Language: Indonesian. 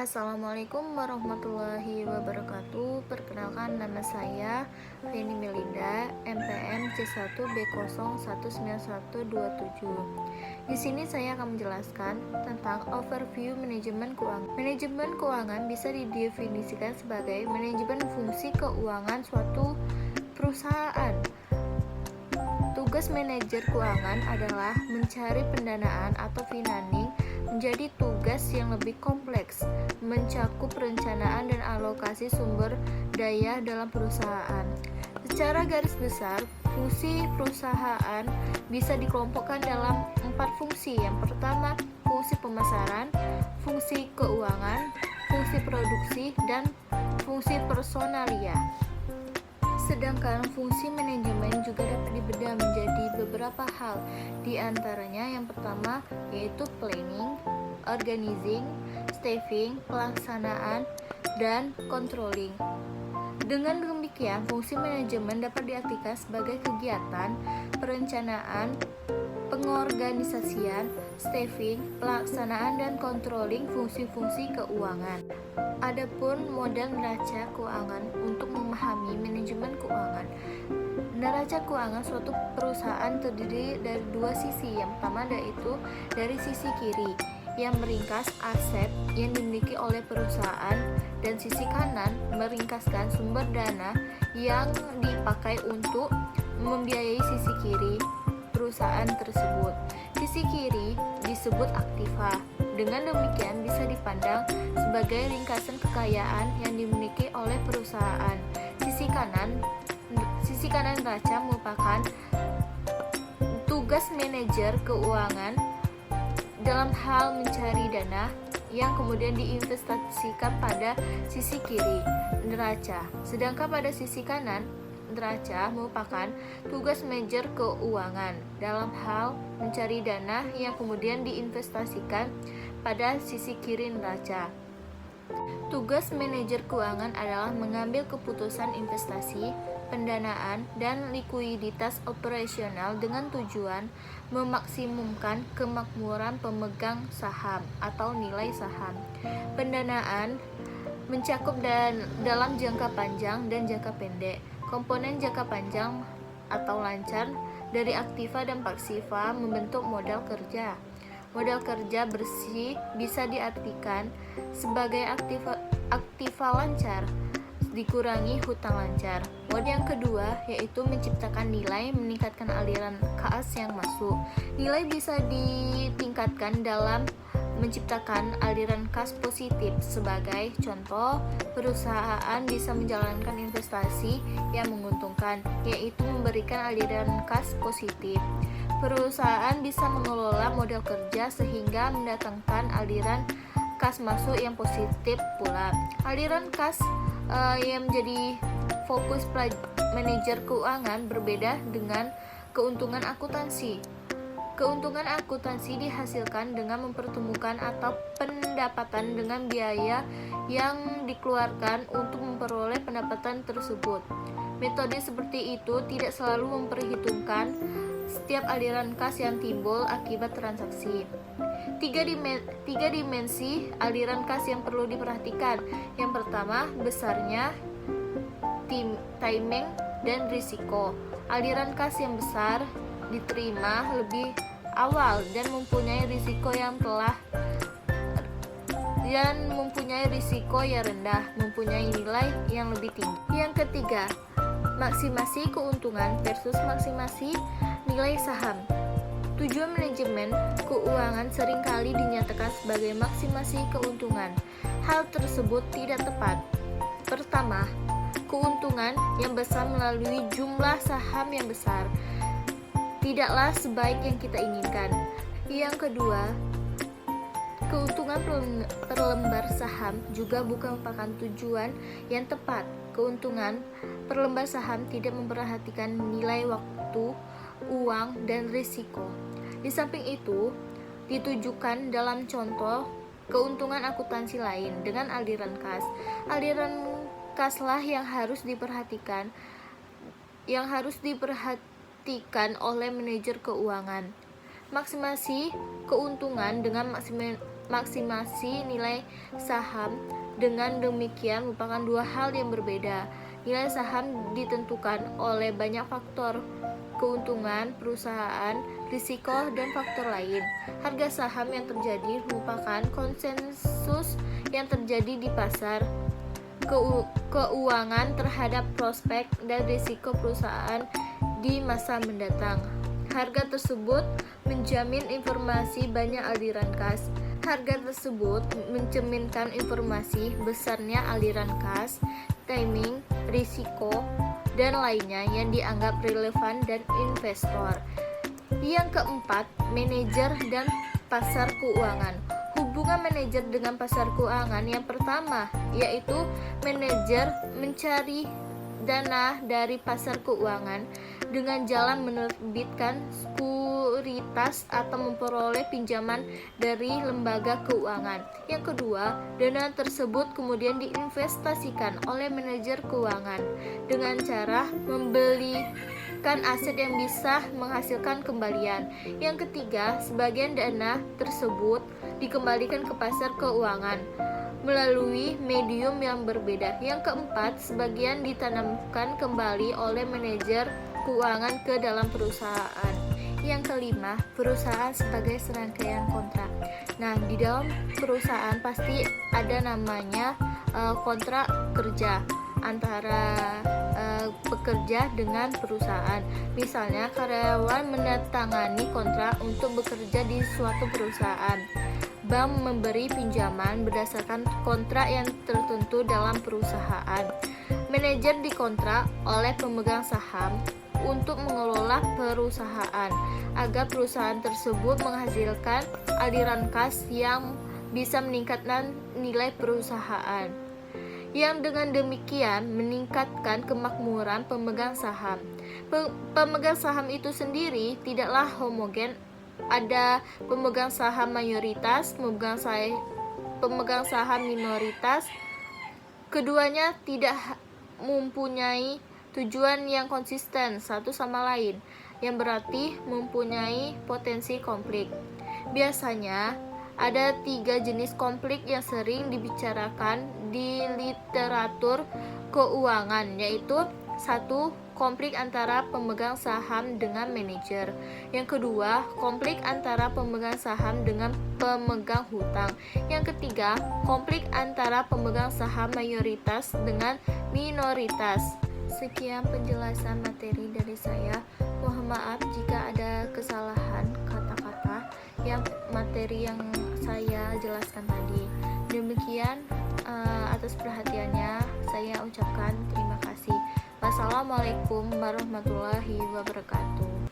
Assalamualaikum warahmatullahi wabarakatuh. Perkenalkan, nama saya Feni Melinda, MPM C1B019127. Di sini saya akan menjelaskan tentang overview manajemen keuangan. Manajemen keuangan bisa didefinisikan sebagai manajemen fungsi keuangan suatu perusahaan. Tugas manajer keuangan adalah mencari pendanaan atau financing menjadi tugas yang lebih kompleks, mencakup perencanaan dan alokasi sumber daya dalam perusahaan. Secara garis besar, fungsi perusahaan bisa dikelompokkan dalam 4 fungsi. Yang pertama, fungsi pemasaran, fungsi keuangan, fungsi produksi, dan fungsi personalia. Sedangkan fungsi manajemen juga dapat dibedah menjadi beberapa hal. Di antaranya yang pertama yaitu planning, organizing, staffing, pelaksanaan, dan controlling. Dengan demikian, fungsi manajemen dapat diartikan sebagai kegiatan, perencanaan, pengorganisasian, staffing, pelaksanaan, dan controlling fungsi-fungsi keuangan. Adapun model neraca keuangan untuk memahami manajemen keuangan. Neraca keuangan suatu perusahaan terdiri dari dua sisi. Yang pertama yaitu dari sisi kiri yang meringkas aset yang dimiliki oleh perusahaan, dan sisi kanan meringkaskan sumber dana yang dipakai untuk membiayai sisi kiri perusahaan tersebut. Sisi kiri disebut aktiva. Dengan demikian bisa dipandang sebagai ringkasan kekayaan yang dimiliki oleh perusahaan. Sisi kanan neraca merupakan tugas manajer keuangan dalam hal mencari dana yang kemudian diinvestasikan pada sisi kiri neraca. Sedangkan pada sisi kanan neraca merupakan tugas manajer keuangan dalam hal mencari dana yang kemudian diinvestasikan pada sisi kiri neraca. Tugas manajer keuangan adalah mengambil keputusan investasi, pendanaan, dan likuiditas operasional dengan tujuan memaksimumkan kemakmuran pemegang saham atau nilai saham. Pendanaan mencakup dalam jangka panjang dan jangka pendek. Komponen jangka panjang atau lancar dari aktiva dan pasiva membentuk modal kerja. Modal kerja bersih bisa diartikan sebagai aktiva lancar dikurangi hutang lancar. Mode yang kedua yaitu menciptakan nilai, meningkatkan aliran kas yang masuk. Nilai bisa ditingkatkan dalam menciptakan aliran kas positif. Sebagai contoh, perusahaan bisa menjalankan investasi yang menguntungkan, yaitu memberikan aliran kas positif. Perusahaan bisa mengelola modal kerja sehingga mendatangkan aliran kas masuk yang positif pula. Aliran kas yang menjadi fokus manajer keuangan berbeda dengan keuntungan akuntansi. Keuntungan akuntansi dihasilkan dengan mempertemukan atau pendapatan dengan biaya yang dikeluarkan untuk memperoleh pendapatan tersebut. Metode seperti itu tidak selalu memperhitungkan setiap aliran kas yang timbul akibat transaksi. Tiga dimensi aliran kas yang perlu diperhatikan. Yang pertama, besarnya, timing, dan risiko. Aliran kas yang besar diterima lebih awal dan mempunyai risiko yang rendah, mempunyai nilai yang lebih tinggi. Yang ketiga, maksimasi keuntungan versus maksimasi nilai saham. Tujuan manajemen keuangan seringkali dinyatakan sebagai maksimasi keuntungan. Hal tersebut tidak tepat. Pertama, keuntungan yang besar melalui jumlah saham yang besar tidaklah sebaik yang kita inginkan. Yang kedua, keuntungan per lembar saham juga bukan merupakan tujuan yang tepat. Keuntungan per lembar saham tidak memperhatikan nilai waktu, uang, dan risiko. Di samping itu, ditujukan dalam contoh keuntungan akuntansi lain dengan aliran kas. Aliran kaslah yang harus diperhatikan oleh manajer keuangan. Maksimasi keuntungan dengan maksimasi nilai saham. Dengan demikian merupakan dua hal yang berbeda. Nilai saham ditentukan oleh banyak faktor, keuntungan perusahaan, risiko, dan faktor lain. Harga saham yang terjadi merupakan konsensus yang terjadi di pasar keuangan terhadap prospek dan risiko perusahaan di masa mendatang. Harga tersebut menjamin informasi banyak aliran kas. Harga tersebut mencerminkan informasi besarnya aliran kas, timing, risiko, dan lainnya yang dianggap relevan dan investor. Yang keempat, manajer dan pasar keuangan. Hubungan manajer dengan pasar keuangan yang pertama yaitu manajer mencari dana dari pasar keuangan dengan jalan menerbitkan sekuritas atau memperoleh pinjaman dari lembaga keuangan. Yang kedua, dana tersebut kemudian diinvestasikan oleh manajer keuangan dengan cara membelikan aset yang bisa menghasilkan kembalian. Yang ketiga, sebagian dana tersebut dikembalikan ke pasar keuangan melalui medium yang berbeda. Yang keempat, sebagian ditanamkan kembali oleh manajer keuangan ke dalam perusahaan. Yang kelima, perusahaan sebagai serangkaian kontrak. Nah, di dalam perusahaan pasti ada namanya kontrak kerja antara pekerja dengan perusahaan. Misalnya, karyawan menandatangani kontrak untuk bekerja di suatu perusahaan. Bank memberi pinjaman berdasarkan kontrak yang tertentu dalam perusahaan. Manajer dikontrak oleh pemegang saham untuk mengelola perusahaan agar perusahaan tersebut menghasilkan aliran kas yang bisa meningkatkan nilai perusahaan, yang dengan demikian meningkatkan kemakmuran pemegang saham. Pemegang saham itu sendiri tidaklah homogen. Ada pemegang saham mayoritas, pemegang saham minoritas. Keduanya tidak mempunyai tujuan yang konsisten satu sama lain, yang berarti mempunyai potensi konflik. Biasanya ada 3 jenis konflik yang sering dibicarakan di literatur keuangan, yaitu 1. Konflik antara pemegang saham dengan manajer. Yang kedua, konflik antara pemegang saham dengan pemegang hutang. Yang ketiga, konflik antara pemegang saham mayoritas dengan minoritas. Sekian penjelasan materi dari saya. Mohon maaf jika ada kesalahan kata-kata yang materi yang saya jelaskan tadi. Demikian, atas perhatiannya saya ucapkan terima kasih. Wassalamualaikum warahmatullahi wabarakatuh.